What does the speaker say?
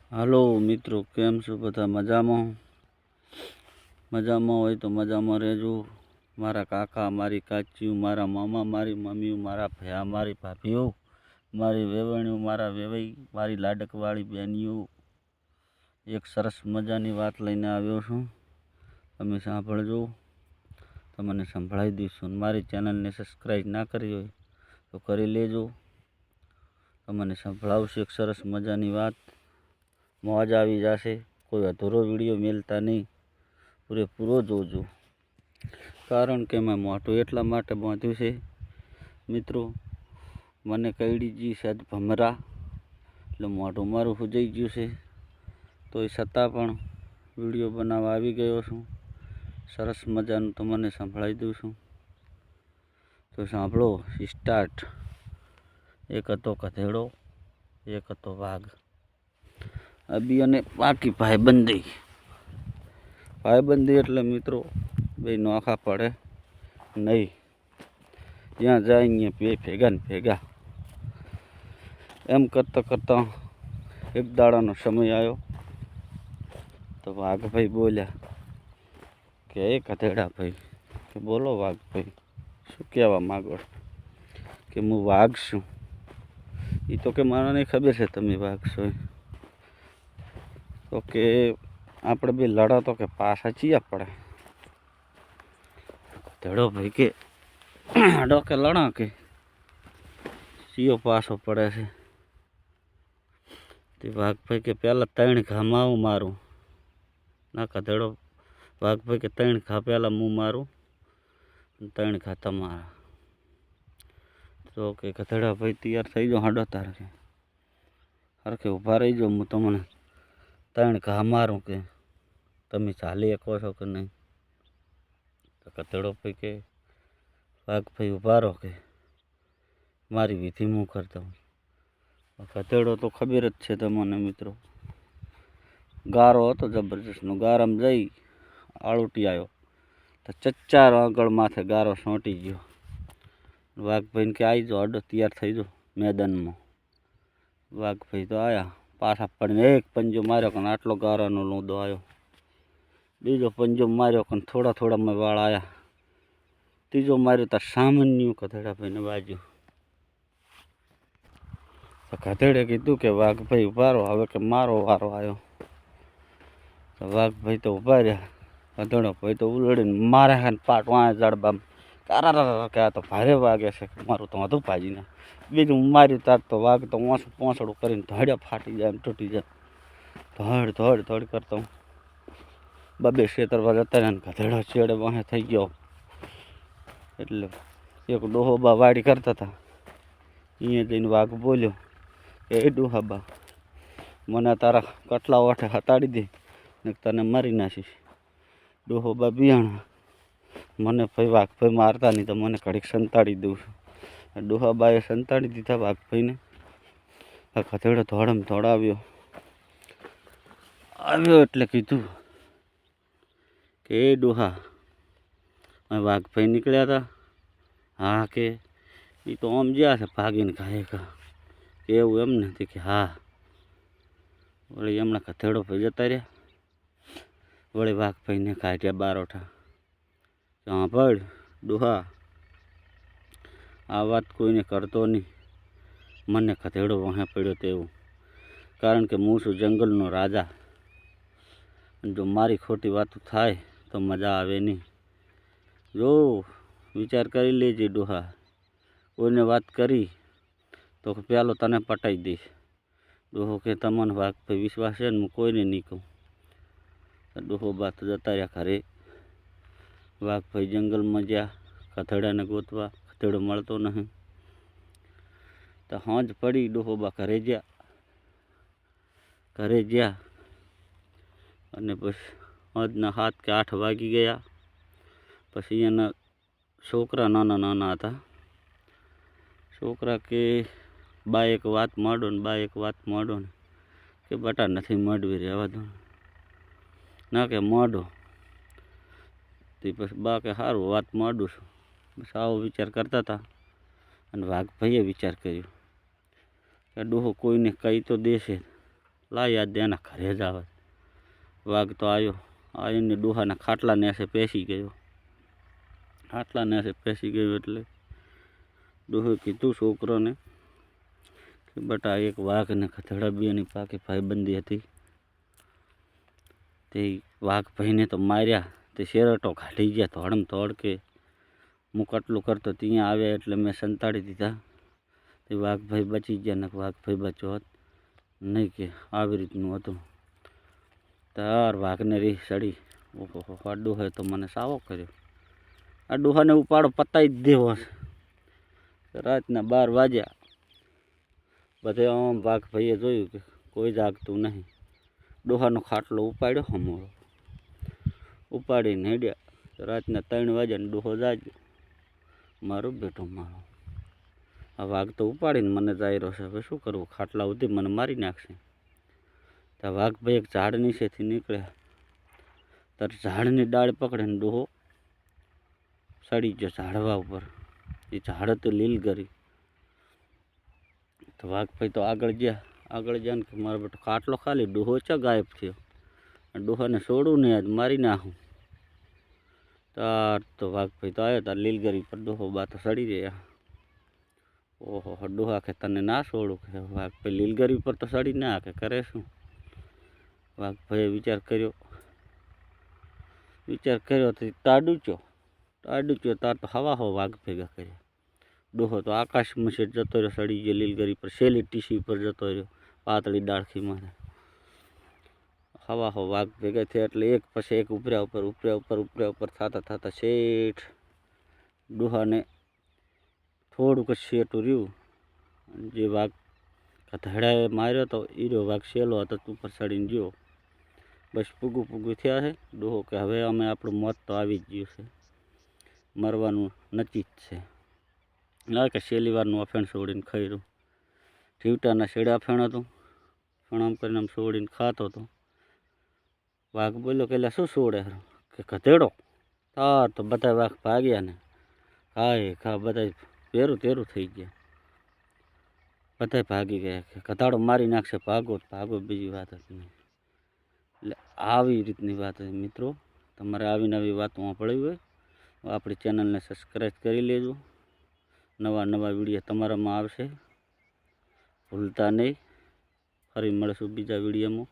હાલો મિત્રો, કેમ છો બધા? મજામાં? મજામાં હોય તો મજામાં રહેજો. મારા કાકા, મારી કાચીઓ, મારા મામા, મારી મમ્મીઓ, મારા ભયા, મારી ભાભીઓ, મારી વેવણીઓ, મારા વેવાઈ, મારી લાડકવાળી બહેનીઓ, એક સરસ મજાની વાત લઈને આવ્યો છું. તમે સાંભળજો, તમને સંભળાવી દઈશું. મારી ચેનલને સબસ્ક્રાઈબ ના કરી હોય તો કરી લેજો. તમને સંભળાવશું એક સરસ મજાની વાત. મોજ આવી જશે. કોઈ અધૂરો વિડીયો મેલતા નહીં, પૂરેપૂરો જોજો. કારણ કે મેં મોઢું એટલા માટે બાંધ્યું છે મિત્રો, મને કઈડીજી છે ભમરા, એટલે મોઢું મારું સુજાઈ ગયું છે. તો એ છતાં પણ વિડીયો બનાવવા આવી ગયો છું. સરસ મજાનું તમને સંભળાવી દઉં છું. તો સાંભળો, સ્ટાર્ટ. એક હતો ગધેડો, એક હતો વાઘ. અબી અને બાકી ભાઈબંધી એટલે મિત્રો બે નોખા પડે નહીં. જ્યાં જાય અહીંયા બે ભેગા ને ભેગા. એમ કરતાં કરતાં એક દાડાનો સમય આવ્યો તો વાઘભાઈ બોલ્યા કે એ ગધેડા ભાઈ, કે બોલો વાઘભાઈ, શું કહેવા માગો? કે હું વાઘ છું. એ તો કે મને નહીં ખબર છે તમે વાઘ છો. તો કે આપણે બે લડો તો કે પાછા ચિયા પડે. ધડો ભાઈ કે હડો કે લડો કે ચિયો પાછો પડે છે. તે વાઘભાઈ કે પહેલાં 3 ઘા હું મારું. ના ધડો વાઘભાઈ કે 3 ઘા પહેલાં હું મારું, 3 ઘા તમારા. તો કે ગધેડા ભાઈ તૈયાર થઈ જાઓ, હાડો તારે કે હરખે ઊભા રહી જાઓ, હું તમને 3 ઘા મારું કે તમે ચાલી શકો છો કે નહીં. તો ગધેડો ભાઈ કે વાઘભાઈ ઊભા રહો કે મારી વિધિ હું કરતા હું. ગધેડો તો ખબર જ છે તમને મિત્રો, ગારો હતો જબરજસ્તનો. ગારામાં જઈ આળુટી આવ્યો તો 4 આંગળ માથે ગારો સોંટી ગયો. વાઘભાઈને કે આવી જાઓ, અડો તૈયાર થઈ જાઓ મેદાનમાં. વાઘભાઈ તો આવ્યા, પાછા પડીને એક પંજો માર્યો કે આટલો ગારાનો લૂંદો આવ્યો. બીજો પંજો માર્યો કે થોડા થોડામાં વાળ આવ્યા. ત્રીજો માર્યો તો સામાન્ય ગધેડાભાઈને વાગ્યું. તો ગધેડે કીધું કે વાઘભાઈ ઊભા રહો, હવે કે મારો વારો આવ્યો. તો વાઘભાઈ તો ઊભા રહ્યા. ગધેડો ભાઈ તો ઉલડીને મારે છે ને પાટ વાંય જડબામાં તારા કે આ તો ભારે વાગે છે, મારું તો વધુ ભાજીને. બીજું માર્યું તાર તો વાઘ તો ઓછું પોસડું કરીને ધડ્યા ફાટી જાય ને તૂટી જાય. ધડ કરતો બબે ખેતરમાં જતા રહ્યા ને ગધેડો ચેડે વાહે થઈ ગયો. એટલે એક ડોહોબા વાડી કરતા હતા, અહીંયા જઈને વાઘ બોલ્યો કે એ ડોહાબા, મને તારા કટલા ઓઠે હતાડી દે ને તને મારી નાખીશ. ડોહોબા બિયાણા, મને ભાઈ વાઘભાઈ મારતા નહીં તો મને ઘડીક સંતાડી દઉં છું. ડોહાબાએ સંતાડી દીધા વાઘભાઈને. આ ગધેડો ધોળમ ધોળાવ્યો એટલે કીધું કે એ ડોહા, વાઘભાઈ નીકળ્યા હતા. હા કે એ તો આમ જ્યાં છે ભાગીને ખાય કા એવું એમ નથી કે હા. વળી એમના ગધેડો ભાઈ જતા રહ્યા. વળી વાઘભાઈને કાઢ્યા બારોઠા. સાંભળ ડોહા, આ વાત કોઈને કરતો નહીં, મને ગધેડો વહે પડ્યો તેવું. કારણ કે હું છું જંગલનો રાજા. જો મારી ખોટી વાતો થાય તો મજા આવે નહીં. જો વિચાર કરી લેજે ડોહા, કોઈને વાત કરી તો પેલો તને પટાઈ દઈશ. ડોહો કે તમને વાઘભાઈ વિશ્વાસ છે ને, હું કોઈને નહીં કહું. ડોહો બાત જતા રહ્યા ઘરે. વાઘભાઈ જંગલમાં ગયા ગધેડાને ગોતવા. ગધેડો મળતો નહીં. તો હાંજ પડી, ડોહોબા ઘરે ગયા અને પછી સાંજના 7 કે 8 વાગી ગયા. પછી એના છોકરા નાના હતા. છોકરા કે બા એક વાત માંડો ને કે બટા નથી માંડવી, રહેવા દો ના કે માંડો. તે પછી બા કે સારું વાત માંડું છું. બસ આવો વિચાર કરતા હતા. અને વાઘભાઈએ વિચાર કર્યો કે ડોહો કોઈને કહી તો દેશે લાય યાદ દે એના ઘરે જ આવે. વાઘ તો આવ્યો ને ડોહાના ખાટલા નેસે પેસી ગયો. ખાટલા નેસે પેસી ગયો એટલે ડોહે કીધું છોકરોને કે બટા એક વાઘ ને ગધેડા બેની પાકી ભાઈબંધી હતી. તે વાઘ ભાઈને તો માર્યા, તે શેરટો કાઢી ગયા ધોળમ ધોળ કે હું કટલું કરતો ત્યાં આવ્યા એટલે મેં સંતાડી દીધા. તે વાઘભાઈ બચી ગયા ને વાઘભાઈ બચ્યો હોત નહીં કે આવી રીતનું હતું. તાર વાઘને રી સડી. ઓહો આ ડોહે તો મને સાવો કર્યો. આ ડોહાને ઉપાડો પતાવી જ દેવો છે. રાતના 12 વાગ્યા. બધે આમ વાઘભાઈએ જોયું કે કોઈ જાગતું નહીં. ડોહાનો ખાટલો ઉપાડ્યો હમોળો, ઉપાડીને હેડ્યા. રાતના 3 વાગ્યા ને ડોહો જાગ્યો. મારો બેટો મારો. આ વાઘ તો ઉપાડીને મને જાય રહ્યો છે. હવે શું કરવું? ખાટલા સુધી મને મારી નાખશે. ત્યાં વાઘભાઈ એક ઝાડ નીચેથી નીકળ્યા. ત્યારે ઝાડની ડાળ પકડીને ડોહો સડી ગયો ઝાડવા ઉપર. એ ઝાડ હતું લીલગરી. તો વાઘભાઈ તો આગળ ગયા ને કે મારો બેટો ખાટલો ખાલી, ડોહો ચા ગાયબ થયો. ડોહાને છોડું નહીં, આજ મારી નાખું. તાર તો વાઘભાઈ તો આવ્યો, તાર લીલગરી પર ડોહો બાતો સડી રહ્યા. ઓહો ડોહા કે તને ના છોડું કે. વાઘભાઈ લીલગરી પર તો સડી ના કે કરે શું? વાઘભાઈએ વિચાર કર્યો તો ટાડુચ્યો તાર તો હવા હો વાઘ ભેગા કર્યા. ડોહો તો આકાશમાં છે જતો રહ્યો, સડી ગયો લીલગરી પર, શેલી ટીસી પર જતો રહ્યો, પાતળી ડાળખી મારે. હવા હો વાઘ ભેગા થયા એટલે એક પછી એક ઉપર્યા ઉપર થતા શેઠ ડોહાને થોડુંક જ શેઠું રહ્યું. જે વાઘ ગધેડાએ માર્યો તો એ રહ્યો વાઘ શેલો હતો ઉપર ચડીને ગયો. બસ પૂગું થયા છે. ડોહો કે હવે અમે આપણું મોત તો આવી જ ગયું છે, મરવાનું નક્કી જ છે. ના કે છેલ્લી વારનું અફેણ છોડીને ખાઈ રહ્યું. ઠીવટાના શેડા અફેણ હતું, પણ આમ કરીને આમ છોડીને ખાતો હતો. વાઘ બોલ્યો કે એટલે શું છોડે કે ગધેડો. તાર તો બધા વાઘ ભાગ્યા ને ખા બધા તેરું થઈ ગયા. બધા ભાગી ગયા કે ગધાડો મારી નાખશે, ભાગો બીજી વાત હતી નહીં. એટલે આવી રીતની વાત છે મિત્રો. તમારે આવી નવી વાતો સાંભળવી હોય તો આપણી ચેનલને સબસ્ક્રાઈબ કરી લેજો. નવા વિડીયો તમારામાં આવશે, ભૂલતા નહીં. ફરી મળશું બીજા વિડીયોમાં.